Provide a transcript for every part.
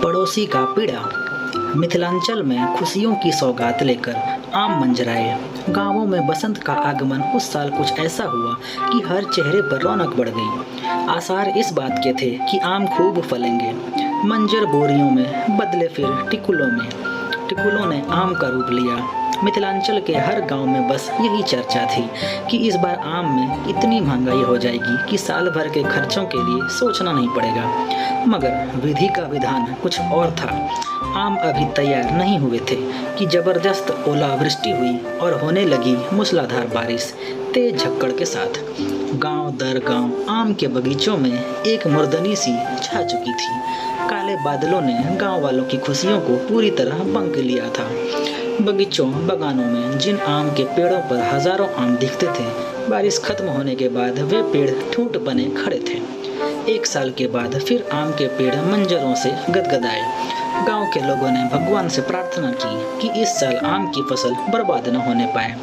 पड़ोसी का पीड़ा। मिथिलांचल में खुशियों की सौगात लेकर आम मंजराए। गांवों में बसंत का आगमन उस साल कुछ ऐसा हुआ कि हर चेहरे पर रौनक बढ़ गई। आसार इस बात के थे कि आम खूब फलेंगे। मंजर बोरियों में बदले फिर टिकुलों में। टिकुलों ने आम का रूप लिया। मिथिलांचल के हर गांव में बस यही चर्चा थी कि इस बार आम में इतनी महंगाई हो जाएगी कि साल भर के खर्चों के लिए सोचना नहीं पड़ेगा। मगर विधि का विधान कुछ और था। आम अभी तैयार नहीं हुए थे कि जबरदस्त ओलावृष्टि हुई और होने लगी मूसलाधार बारिश तेज झक्कड़ के साथ। गांव दर गांव आम के बगीचों में एक मुर्दनी सी छा चुकी थी। काले बादलों ने गांव वालों की खुशियों को पूरी तरह बंक लिया था। बगीचों बगानों में जिन आम के पेड़ों पर हजारों आम दिखते थे, बारिश खत्म होने के बाद वे पेड़ ठूंठ बने खड़े थे। एक साल के बाद फिर आम के पेड़ मंजरों से गदगदाए। गांव के लोगों ने भगवान से प्रार्थना की कि इस साल आम की फसल बर्बाद न होने पाए।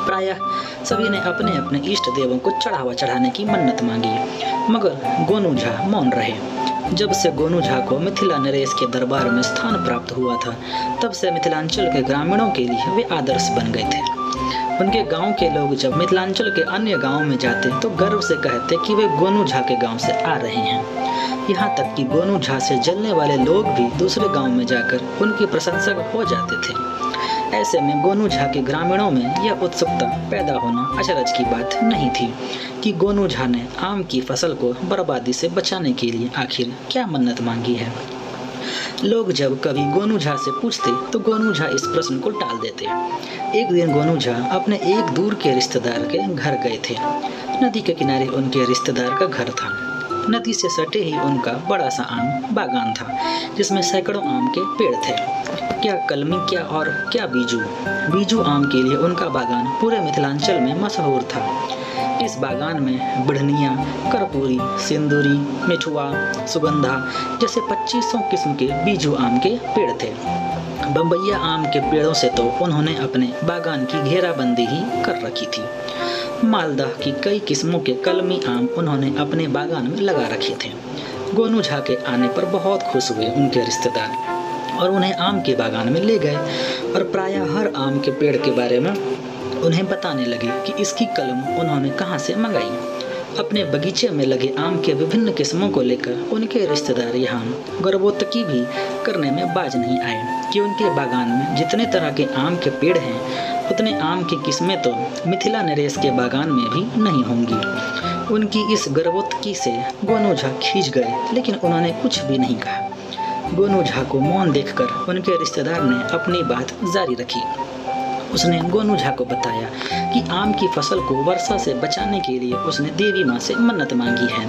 प्रायः सभी ने अपने अपने इष्ट देवों को चढ़ावा चढ़ाने की मन्नत मांगी, मगर गोनू झा मौन रहे। जब से गोनू झा को मिथिला नरेश के दरबार में स्थान प्राप्त हुआ था, तब से मिथिलांचल के ग्रामीणों के लिए वे आदर्श बन गए थे। उनके गांव के लोग जब मिथिलांचल के अन्य गांवों में जाते तो गर्व से कहते कि वे गोनू झा के गांव से आ रहे हैं। यहाँ तक कि गोनू झा से जलने वाले लोग भी दूसरे गांव में जाकर उनकी प्रशंसक हो जाते थे। ऐसे में गोनू झा के ग्रामीणों में यह उत्सुकता पैदा होना अचरज की बात नहीं थी कि गोनू झा ने आम की फसल को बर्बादी से बचाने के लिए आखिर क्या मन्नत मांगी है। लोग जब कभी गोनू झा से पूछते तो गोनू झा इस प्रश्न को टाल देते। एक दिन गोनू झा अपने एक दूर के रिश्तेदार के घर गए थे। नदी के किनारे उनके रिश्तेदार का घर था। नदी से सटे ही उनका बड़ा सा आम बागान था, जिसमें सैकड़ों आम के पेड़ थे। क्या कलमी, क्या और क्या बीजू। बीजू आम के लिए उनका बागान पूरे मिथिलांचल में मशहूर था। इस बागान में बिढ़निया, कर्पूरी, सिंदूरी, मिठुआ, सुगंधा जैसे 2500 किस्म के बीजू आम के पेड़ थे। बम्बैया आम के पेड़ों से तो उन्होंने अपने बागान की घेराबंदी ही कर रखी थी। मालदह की कई किस्मों के कलमी आम उन्होंने अपने बागान में लगा रखे थे। गोनू झा के आने पर बहुत खुश हुए उनके रिश्तेदार और उन्हें आम के बागान में ले गए और प्रायः हर आम के पेड़ के बारे में उन्हें बताने लगे कि इसकी कलम उन्होंने कहाँ से मंगाई। अपने बगीचे में लगे आम के विभिन्न किस्मों को लेकर उनके रिश्तेदार यहाँ गर्भोत्तकी भी करने में बाज नहीं आए कि उनके बागान में जितने तरह के आम के पेड़ हैं, उतने आम की किस्में तो मिथिला नरेश के बागान में भी नहीं होंगी। उनकी इस गर्भोत्तकी से गोनू झा खींच गए, लेकिन उन्होंने कुछ भी नहीं कहा। गोनू झा को मौन देखकर उनके रिश्तेदार ने अपनी बात जारी रखी। उसने गोनू झा को बताया कि आम की फसल को वर्षा से बचाने के लिए उसने देवी माँ से मन्नत मांगी है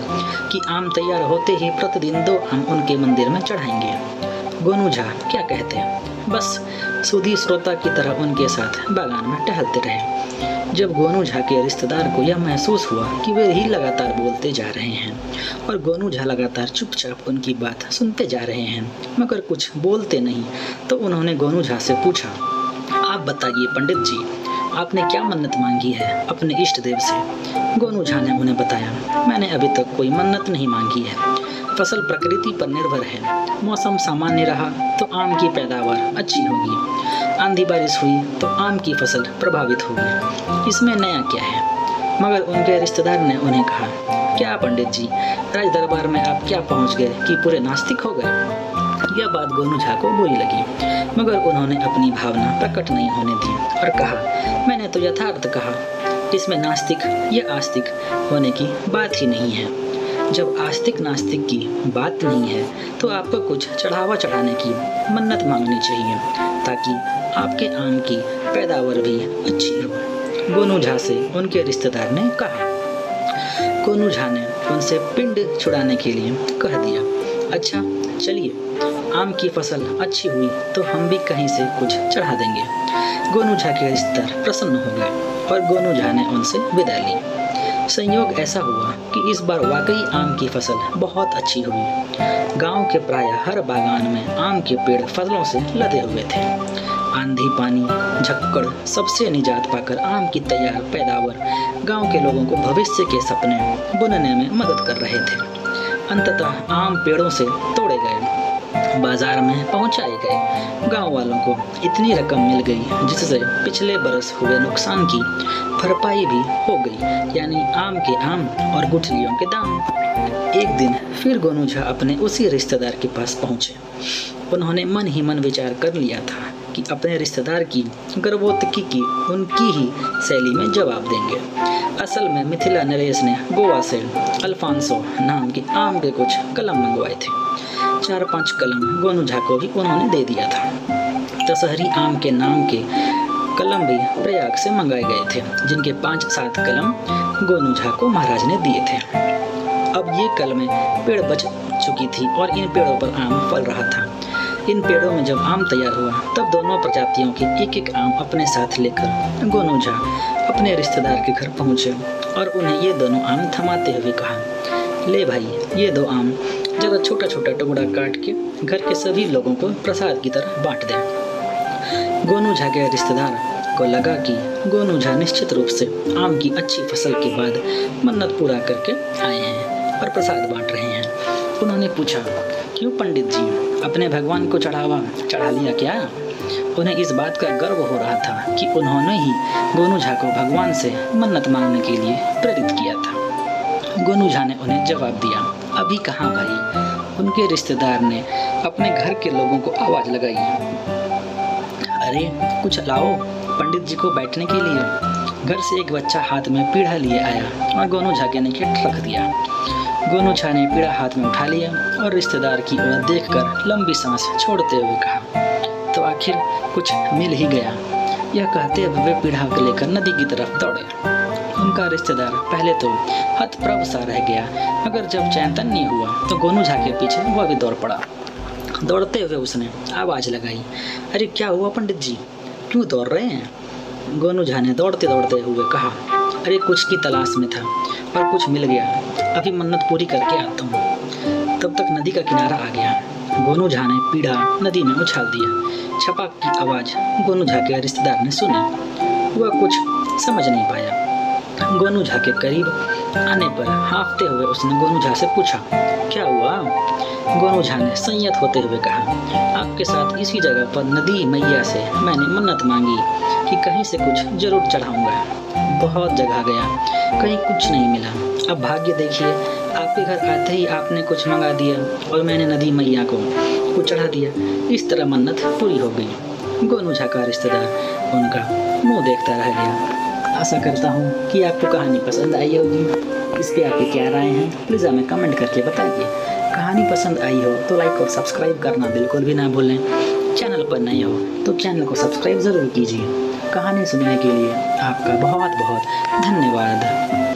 कि आम तैयार होते ही प्रतिदिन 2 आम उनके मंदिर में चढ़ाएंगे। गोनू झा क्या कहते हैं, बस सुधी श्रोता की तरह उनके साथ बागान में टहलते रहे। जब गोनू झा के रिश्तेदार को यह महसूस हुआ कि वे ही लगातार बोलते जा रहे हैं और गोनू झा लगातार चुपचाप उनकी बात सुनते जा रहे हैं मगर कुछ बोलते नहीं, तो उन्होंने गोनू झा से पूछा, आप बताइए पंडित जी, आपने क्या मन्नत मांगी है अपने इष्ट देव से। गोनू झा ने उन्हें बताया, मैंने अभी तक कोई मन्नत नहीं मांगी है। फसल प्रकृति पर निर्भर है। मौसम सामान्य रहा तो आम की पैदावार अच्छी होगी, आंधी बारिश हुई तो आम की फसल प्रभावित होगी, इसमें नया क्या है। मगर उनके रिश्तेदार ने उन्हें कहा, क्या पंडित जी, राज दरबार में आप क्या पहुंच गए कि पूरे नास्तिक हो गए। यह बात गोनू झा को बुरी लगी, मगर उन्होंने अपनी भावना प्रकट नहीं होने दी और कहा, मैंने तो यथार्थ कहा, इसमें नास्तिक या आस्तिक होने की बात ही नहीं है। जब आस्तिक नास्तिक की बात नहीं है तो आपको कुछ चढ़ावा चढ़ाने की मन्नत मांगनी चाहिए ताकि आपके आम की पैदावार भी अच्छी हो। गोनू झा से उनके रिश्तेदार ने कहा। गोनू झा ने उनसे पिंड छुड़ाने के लिए कह दिया, अच्छा चलिए, आम की फसल अच्छी हुई तो हम भी कहीं से कुछ चढ़ा देंगे। गोनू झा के रिश्तेदार प्रसन्न हो गए और गोनू झा ने उनसे विदा ली। संयोग ऐसा हुआ कि इस बार वाकई आम की फसल बहुत अच्छी हुई। गांव के प्रायः हर बागान में आम के पेड़ फसलों से लदे हुए थे। आंधी, पानी, झक्कड़ सबसे निजात पाकर आम की तैयार पैदावार गांव के लोगों को भविष्य के सपने बुनने में मदद कर रहे थे। अंततः आम पेड़ों से तोड़े गए। बाजार में पहुंचाए गए। गांव वालों को इतनी रकम मिल गई जिससे पिछले बरस हुए नुकसान की भरपाई भी हो गई, यानी आम के आम और गुठलियों के दाम। एक दिन फिर गोनू झा अपने उसी रिश्तेदार के पास पहुंचे। उन्होंने मन ही मन विचार कर लिया था कि अपने रिश्तेदार की गर्भोत्तकी की उनकी ही शैली में जवाब देंगे। असल में मिथिला नरेश ने गोवा से अल्फांसो नाम के आम के कुछ कलम मंगवाए थे। 4-5 कलम गोनू झा को भी उन्होंने दे दिया था। दशहरी आम के नाम के कलम भी प्रयाग से मंगाए गए थे, जिनके 5-7 कलम गोनू झा को महाराज ने दिए थे। अब ये कलमें पेड़ बच चुकी थी और इन पेड़ों पर आम फल रहा था। इन पेड़ों में जब आम तैयार हुआ तब दोनों प्रजातियों के एक आम अपने साथ लेकर गोनू झा अपने रिश्तेदार के घर पहुंचे और उन्हें ये दोनों आम थमाते हुए कहा, ले भाई, ये 2 आम ज़रा छोटा छोटा टुकड़ा काट के घर के सभी लोगों को प्रसाद की तरह बांट दें। गोनू झा के रिश्तेदार को लगा कि गोनू झा निश्चित रूप से आम की अच्छी फसल के बाद मन्नत पूरा करके आए हैं और प्रसाद बांट रहे हैं। उन्होंने पूछा, क्यों पंडित जी, अपने भगवान को चढ़ा लिया क्या? उन्हें इस बात का गर्व हो रहा था कि उन्होंने ही गोनू झा को भगवान से मन्नत मांगने के लिए प्रेरित किया था। गोनू झा ने उन्हें जवाब दिया, अभी कहाँ भाई। उनके रिश्तेदार ने अपने घर के लोगों को आवाज़ लगाई, अरे कुछ लाओ पंडित जी को बैठने के लिए। घर से एक बच्चा हाथ में पीढ़ा लिए आया और गोनू झा के नीचे रख दिया। गोनू झा ने पीढ़ा हाथ में उठा लिया और रिश्तेदार की ओर देखकर लंबी सांस छोड़ते हुए कहा, तो आखिर कुछ मिल ही गया। यह कहते हुए वे पीढ़ा को लेकर नदी की तरफ दौड़े। उनका रिश्तेदार पहले तो हतप्रभ सा रह गया, मगर जब चैन तन नहीं हुआ तो गोनू झा के पीछे वह भी दौड़ पड़ा। दौड़ते हुए उसने आवाज़ लगाई, अरे क्या हुआ पंडित जी, क्यों दौड़ रहे हैं? गोनू झा ने दौड़ते दौड़ते हुए कहा, अरे कुछ की तलाश में था और कुछ मिल गया, अभी मन्नत पूरी करके आता हूँ। तब तक नदी का किनारा आ गया। गोनू झा ने पीढ़ा नदी में उछाल दिया। छपाक की आवाज़ गोनू झा के रिश्तेदार ने सुनी। वह कुछ समझ नहीं पाया। गोनू झा के करीब आने पर हाँफते हुए उसने गोनू झा से पूछा, क्या हुआ? गोनू झा ने संयत होते हुए कहा, आपके साथ इसी जगह पर नदी मैया से मैंने मन्नत मांगी कि कहीं से कुछ जरूर चढ़ाऊंगा। बहुत जगह गया, कहीं कुछ नहीं मिला। अब भाग्य देखिए, आपके घर आते ही आपने कुछ मंगा दिया और मैंने नदी मैया को कुछ चढ़ा दिया। इस तरह मन्नत पूरी हो गई। गोनू झा का रिश्तेदार उनका मुँह देखता रह गया। आशा करता हूँ कि आपको कहानी पसंद आई होगी। इस पर आपकी क्या राय है प्लीज़ हमें कमेंट करके बताइए। कहानी पसंद आई हो तो लाइक और सब्सक्राइब करना बिल्कुल भी ना भूलें। चैनल पर नए हो तो चैनल को सब्सक्राइब ज़रूर कीजिए। कहानी सुनने के लिए आपका बहुत बहुत धन्यवाद।